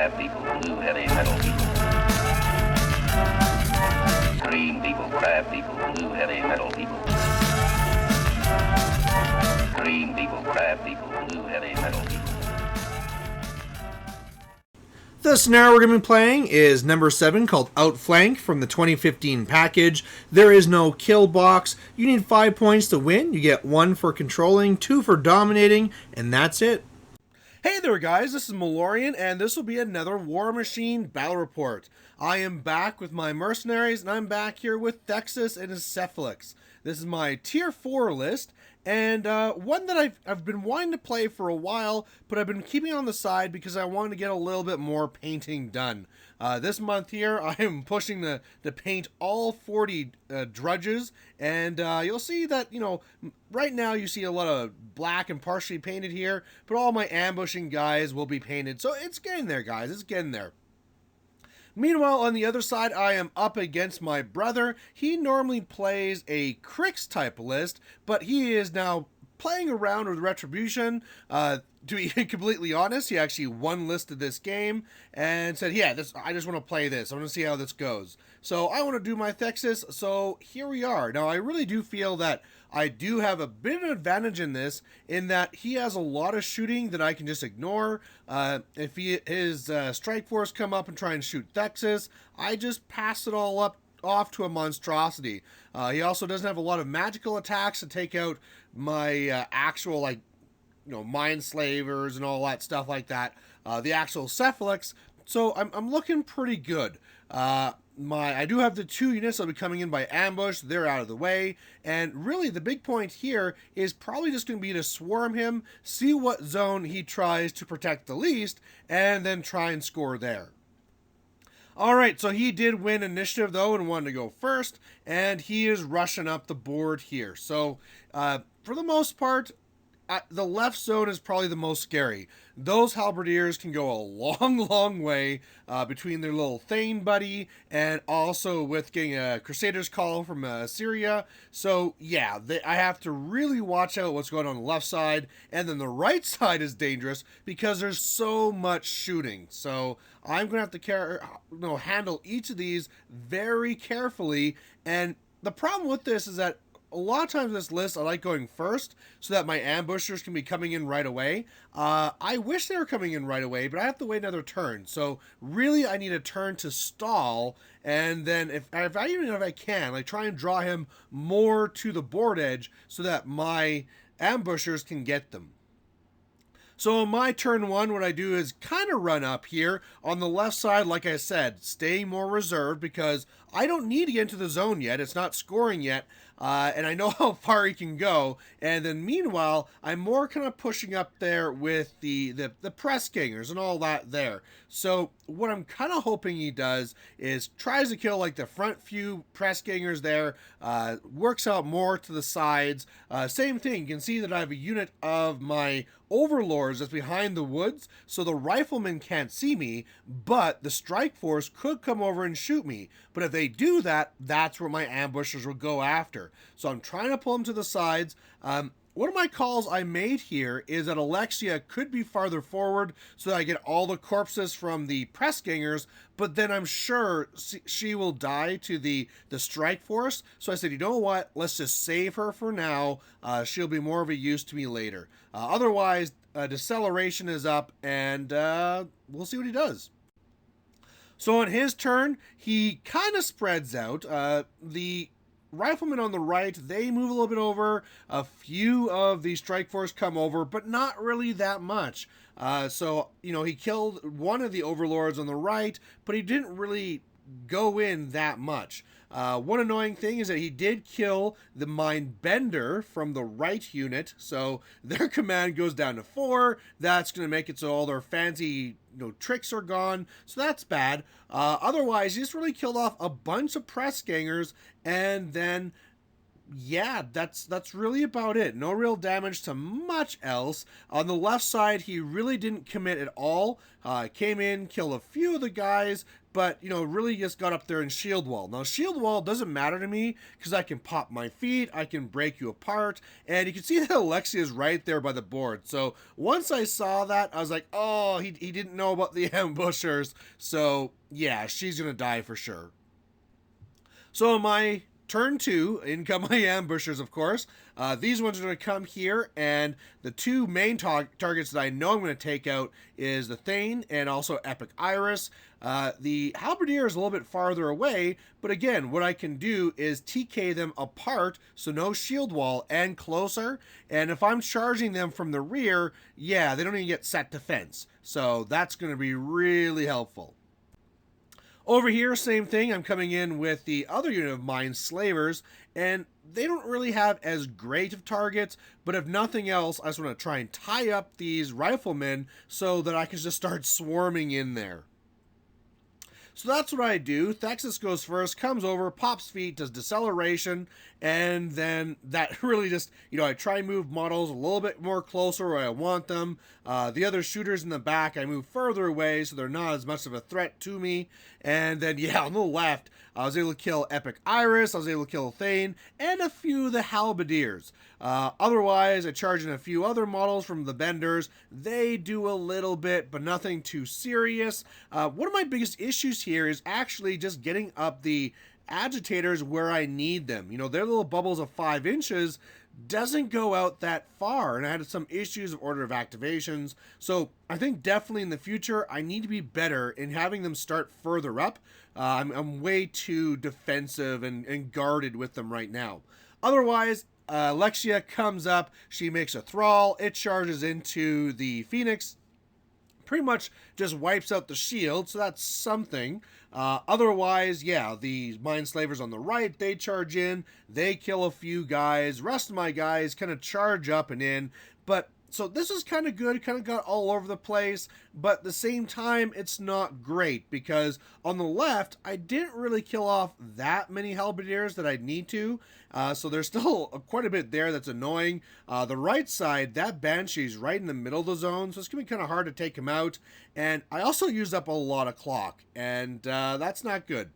crab people, blue heavy metal people. Green people, crab people, blue heavy metal people. Green people, crab people, blue heavy metal people. The scenario we're going to be playing is number 7, called Outflank, from the 2015 package. There is no kill box. You need 5 points to win. You get 1 for controlling, 2 for dominating, and that's it. Hey there guys, this is Malorian, and this will be another War Machine Battle Report. I am back with my mercenaries, and I'm back here with Thexus and Cephalix. This is my Tier 4 list, and one that I've been wanting to play for a while, but I've been keeping on the side because I wanted to get a little bit more painting done. This month here, I am pushing to paint all 40 drudges, and you'll see that, right now you see a lot of black and partially painted here, but all my ambushing guys will be painted, so it's getting there, guys, it's getting there. Meanwhile, on the other side, I am up against my brother. He normally plays a Crix type list, but he is now playing around with Retribution. To be completely honest, he actually one-listed this game and said, yeah, I just want to play this. I want to see how this goes. So I want to do my Thexus, so here we are. Now, I really do feel that I do have a bit of an advantage in this, in that he has a lot of shooting that I can just ignore. If his strike force come up and try and shoot Thexus, I just pass it all off to a monstrosity. He also doesn't have a lot of magical attacks to take out my actual, mind slavers and all that stuff like that. The actual Cephalix. So I'm looking pretty good. I do have the 2 units that'll be coming in by ambush. They're out of the way. And really the big point here is probably just going to be to swarm him, see what zone he tries to protect the least, and then try and score there. Alright, so he did win initiative though and wanted to go first, and he is rushing up the board here. So for the most part, the left zone is probably the most scary. Those halberdiers can go a long, long way between their little Thane buddy and also with getting a Crusader's Call from Issyria. So yeah, I have to really watch out what's going on the left side, and then the right side is dangerous because there's so much shooting. So I'm going to have to handle each of these very carefully, and the problem with this is that a lot of times in this list, I like going first so that my ambushers can be coming in right away. I wish they were coming in right away, but I have to wait another turn. So really, I need a turn to stall, and then if I can, try and draw him more to the board edge so that my ambushers can get them. So on my turn 1, what I do is kind of run up here. On the left side, like I said, stay more reserved because I don't need to get into the zone yet. It's not scoring yet, and I know how far he can go. And then meanwhile, I'm more kind of pushing up there with the press gangers and all that there. So what I'm kind of hoping he does is tries to kill the front few press gangers there, works out more to the sides. Same thing, you can see that I have a unit of my overlords that's behind the woods, so the riflemen can't see me, but the strike force could come over and shoot me. But if they do that, that's where my ambushers will go after. So I'm trying to pull them to the sides. One of my calls I made here is that Alexia could be farther forward so that I get all the corpses from the press gangers, but then I'm sure she will die to the strike force. So I said, you know what? Let's just save her for now. She'll be more of a use to me later. Otherwise, deceleration is up, and we'll see what he does. So on his turn, he kind of spreads out. The riflemen on the right, they move a little bit over. A few of the strike force come over, but not really that much. So, he killed one of the overlords on the right, but he didn't really go in that much. One annoying thing is that he did kill the Mind Bender from the right unit, so their command goes down to 4. That's going to make it so all their fancy tricks are gone, so that's bad. Otherwise, he just really killed off a bunch of press gangers, and then yeah, that's really about it. No real damage to much else. On the left side, he really didn't commit at all. Came in, killed a few of the guys, but, really just got up there and shield wall. Now, shield wall doesn't matter to me because I can pop my feet, I can break you apart, and you can see that Alexia is right there by the board. So once I saw that, I was like, oh, he didn't know about the ambushers. So yeah, she's going to die for sure. So my turn 2, in come my ambushers, of course. These ones are going to come here, and the two main targets that I know I'm going to take out is the Thane and also Epic Iris. The Halberdier is a little bit farther away, but again, what I can do is TK them apart, so no shield wall, and closer. And if I'm charging them from the rear, yeah, they don't even get set defense. So that's going to be really helpful. Over here, same thing. I'm coming in with the other unit of mine, Slavers, and they don't really have as great of targets, but if nothing else, I just want to try and tie up these riflemen so that I can just start swarming in there. So that's what I do. Thexus goes first, comes over, pops feet, does deceleration, and then that really just, I try and move models a little bit more closer where I want them. The other shooters in the back, I move further away so they're not as much of a threat to me. And then, yeah, on the left, I was able to kill Epic Iris, I was able to kill Thane, and a few of the Halberdiers. Otherwise, I charge in a few other models from the Benders. They do a little bit, but nothing too serious. One of my biggest issues here is actually just getting up the agitators where I need them. Their little bubbles of 5 inches doesn't go out that far, and I had some issues of order of activations. So I think definitely in the future I need to be better in having them start further up. I'm way too defensive and guarded with them right now. Otherwise, Alexia comes up, she makes a thrall, it charges into the Phoenix, pretty much just wipes out the shield, so that's something. Otherwise, yeah, the Mind Slavers on the right, they charge in, they kill a few guys, rest of my guys kind of charge up and in, but so this is kind of good, kind of got all over the place, but at the same time, it's not great, because on the left, I didn't really kill off that many Halberdiers that I'd need to, so there's still quite a bit there that's annoying. The right side, that Banshee's right in the middle of the zone, so it's going to be kind of hard to take him out, and I also used up a lot of clock, and that's not good.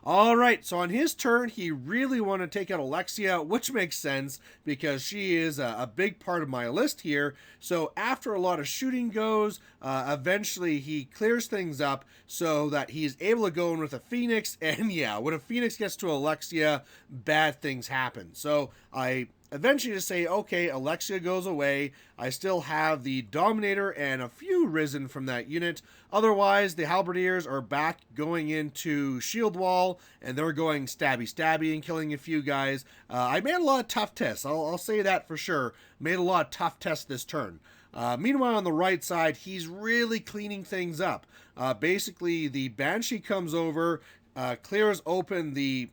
Alright, so on his turn, he really wanted to take out Alexia, which makes sense because she is a big part of my list here. So after a lot of shooting goes, eventually he clears things up so that he's able to go in with a Phoenix. And yeah, when a Phoenix gets to Alexia, bad things happen. So I eventually just say, okay, Alexia goes away. I still have the Dominator and a few risen from that unit. Otherwise, the Halberdiers are back going into Shield Wall, and they're going stabby and killing a few guys. I made a lot of tough tests. I'll say that for sure. Made a lot of tough tests this turn. Meanwhile, on the right side, he's really cleaning things up. Basically, the Banshee comes over, clears open the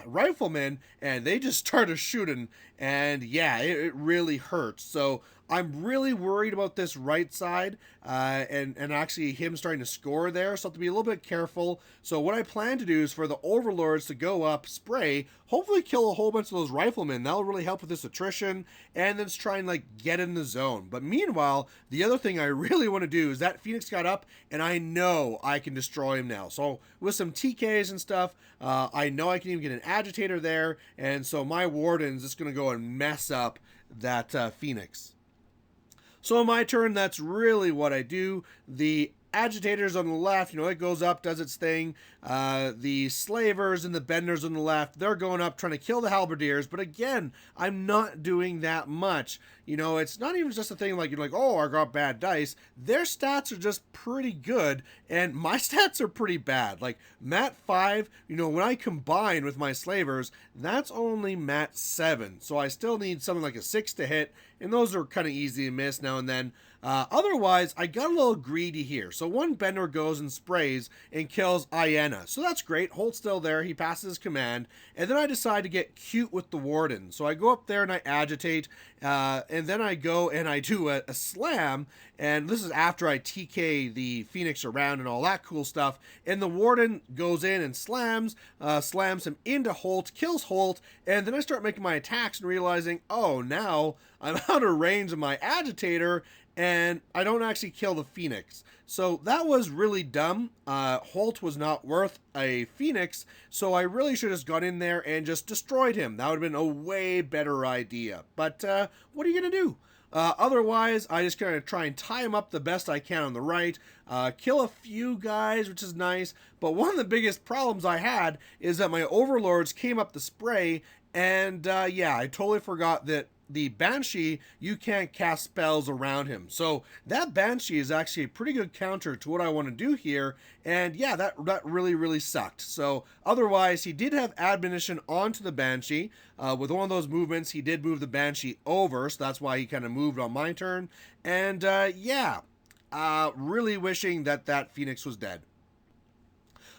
riflemen, and they just started shooting, and yeah, it really hurts. So I'm really worried about this right side, and actually him starting to score there, so I have to be a little bit careful. So what I plan to do is for the Overlords to go up, spray, hopefully kill a whole bunch of those riflemen. That'll really help with this attrition, and then try and get in the zone. But meanwhile, the other thing I really want to do is that Phoenix got up, and I know I can destroy him now. So with some TKs and stuff, I know I can even get an agitator there, and so my Warden's just going to go and mess up that Phoenix. So on my turn, that's really what I do. The agitators on the left, it goes up, does its thing. The slavers and the benders on the left, they're going up trying to kill the halberdiers. But again, I'm not doing that much. It's not even just a thing like, oh, I got bad dice. Their stats are just pretty good, and my stats are pretty bad. Like, Mat 5, when I combine with my slavers, that's only Mat 7. So I still need something like a 6 to hit, and those are kind of easy to miss now and then. Otherwise, I got a little greedy here. So one bender goes and sprays and kills Iena. So that's great. Holt's still there. He passes his command. And then I decide to get cute with the warden. So I go up there and I agitate. And then I go and I do a slam. And this is after I TK the Phoenix around and all that cool stuff. And the warden goes in and slams him into Holt, kills Holt. And then I start making my attacks and realizing, oh, now I'm out of range of my agitator, and I don't actually kill the Phoenix. So that was really dumb. Holt was not worth a Phoenix, so I really should have just gone in there and just destroyed him. That would have been a way better idea. But what are you going to do? Otherwise, I just kind of try and tie him up the best I can on the right, kill a few guys, which is nice. But one of the biggest problems I had is that my overlords came up to spray, and yeah, I totally forgot that the Banshee, you can't cast spells around him. So that Banshee is actually a pretty good counter to what I want to do here. And yeah, that really, really sucked. So otherwise, he did have admonition onto the Banshee. With one of those movements, he did move the Banshee over. So that's why he kind of moved on my turn. And yeah, really wishing that Phoenix was dead.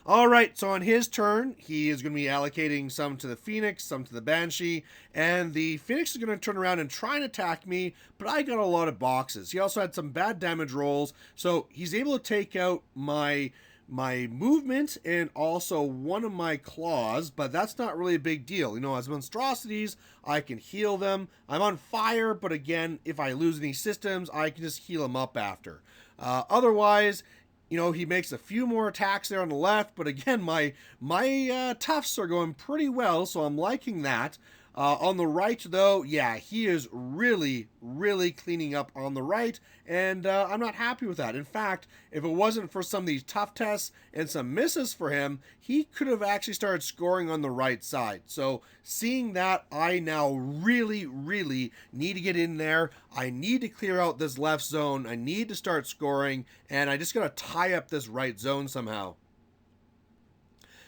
Alright, so on his turn, he is going to be allocating some to the Phoenix, some to the Banshee, and the Phoenix is going to turn around and try and attack me, but I got a lot of boxes. He also had some bad damage rolls, so he's able to take out my movement and also one of my claws, but that's not really a big deal. You know, as monstrosities, I can heal them. I'm on fire, but again, if I lose any systems, I can just heal them up after. Otherwise, you know, he makes a few more attacks there on the left, but again, my toughs are going pretty well, so I'm liking that. On the right, though, yeah, he is really, really cleaning up on the right, and I'm not happy with that. In fact, if it wasn't for some of these tough tests and some misses for him, he could have actually started scoring on the right side. So seeing that, I now really, really need to get in there. I need to clear out this left zone. I need to start scoring, and I just got to tie up this right zone somehow.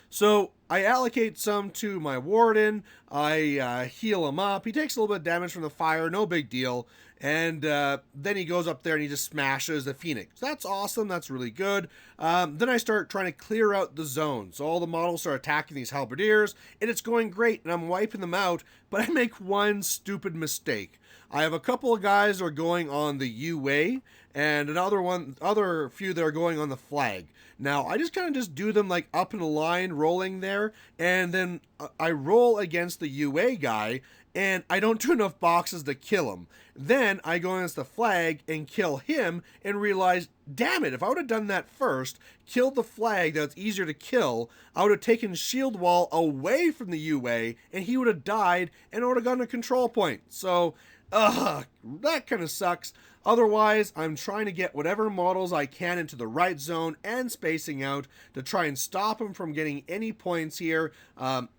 So I allocate some to my warden. I heal him up. He takes a little bit of damage from the fire, no big deal. And then he goes up there and he just smashes the Phoenix. That's awesome. That's really good. Then I start trying to clear out the zone. So all the models start attacking these halberdiers, and it's going great, and I'm wiping them out. But I make one stupid mistake. I have a couple of guys that are going on the UA, and other few that are going on the flag. Now, I just kind of just do them like up in a line, rolling there, and then I roll against the UA guy, and I don't do enough boxes to kill him. Then I go against the flag and kill him and realize, damn it, if I would have done that first, killed the flag that's easier to kill, I would have taken Shield Wall away from the UA, and he would have died, and I would have gotten a control point. So, that kind of sucks. Otherwise, I'm trying to get whatever models I can into the right zone and spacing out to try and stop him from getting any points here.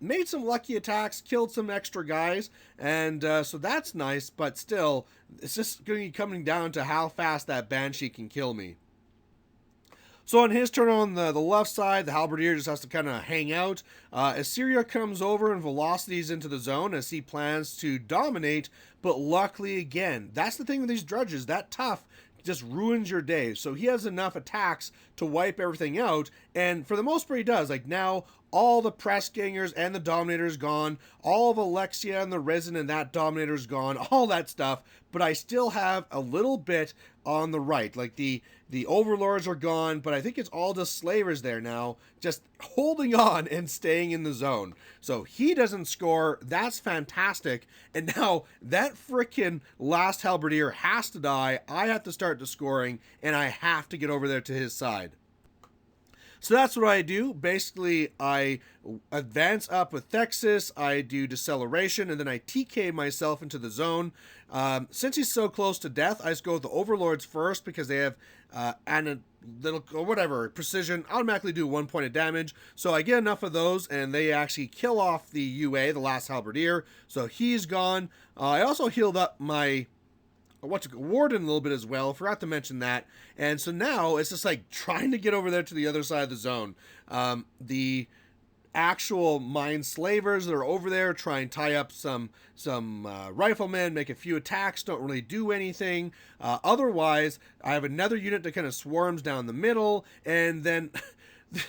Made some lucky attacks, killed some extra guys, and so that's nice, but still, it's just going to be coming down to how fast that Banshee can kill me. So on his turn on the left side, the halberdier just has to kind of hang out. Issyria comes over and velocities into the zone as he plans to dominate, but luckily again, that's the thing with these drudges, that tough just ruins your day. So he has enough attacks to wipe everything out, and for the most part he does. Like now, all the press gangers and the dominator's gone, all of Alexia and the resin and that dominator's gone, all that stuff, but I still have a little bit on the right. Like the overlords are gone, but I think it's all just slavers there now, just holding on and staying in the zone. So he doesn't score, that's fantastic, and now that frickin' last halberdier has to die, I have to start the scoring, and I have to get over there to his side. So that's what I do. Basically, I advance up with Thexus, I do deceleration, and then I TK myself into the zone. Since he's so close to death, I just go with the Overlords first because they have precision, automatically do 1 point of damage. So I get enough of those, and they actually kill off the UA, the last halberdier. So he's gone. I also healed up my warden a little bit as well, forgot to mention that, and so now it's just like trying to get over there to the other side of the zone. The actual mine slavers that are over there, try and tie up some riflemen, make a few attacks, don't really do anything. Otherwise, I have another unit that kind of swarms down the middle, and then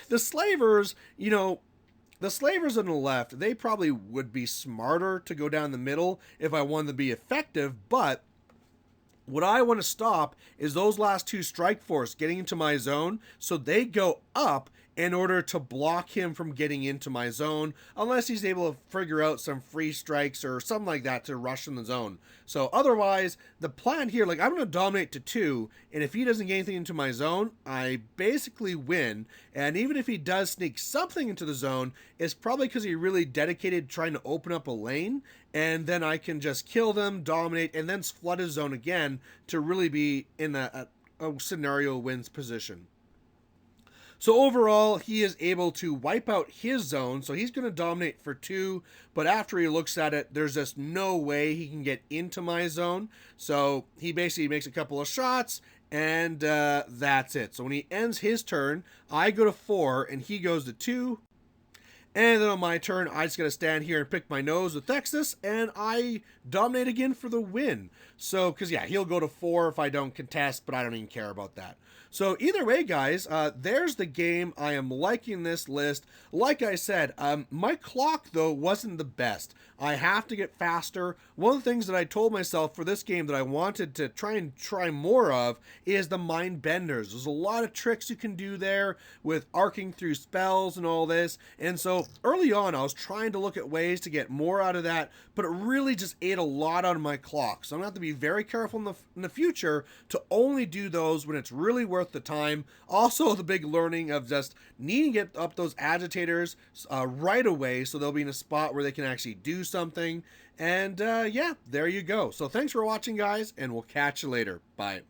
the slavers, the slavers on the left, they probably would be smarter to go down the middle if I wanted to be effective, but what I want to stop is those last two strike force getting into my zone, so they go up in order to block him from getting into my zone, unless he's able to figure out some free strikes or something like that to rush in the zone. So otherwise, the plan here, like, I'm going to dominate to 2, and if he doesn't get anything into my zone, I basically win. And even if he does sneak something into the zone, it's probably because he really dedicated trying to open up a lane, and then I can just kill them, dominate, and then flood his zone again to really be in a scenario wins position. So overall, he is able to wipe out his zone, so he's going to dominate for 2, but after he looks at it, there's just no way he can get into my zone, so he basically makes a couple of shots, and that's it. So when he ends his turn, I go to 4, and he goes to 2, and then on my turn, I just got to stand here and pick my nose with Thexus, and I dominate again for the win. So, because, yeah, he'll go to 4 if I don't contest, but I don't even care about that. So, either way, guys, there's the game. I am liking this list. Like I said, my clock, though, wasn't the best. I have to get faster. One of the things that I told myself for this game that I wanted to try more of is the mind benders. There's a lot of tricks you can do there with arcing through spells and all this, and so early on, I was trying to look at ways to get more out of that, but it really just ate a lot out of my clock. So I'm going to have to be very careful in the future to only do those when it's really worth the time. Also, the big learning of just needing to get up those agitators right away so they'll be in a spot where they can actually do something. And yeah, there you go. So thanks for watching, guys, and we'll catch you later. Bye.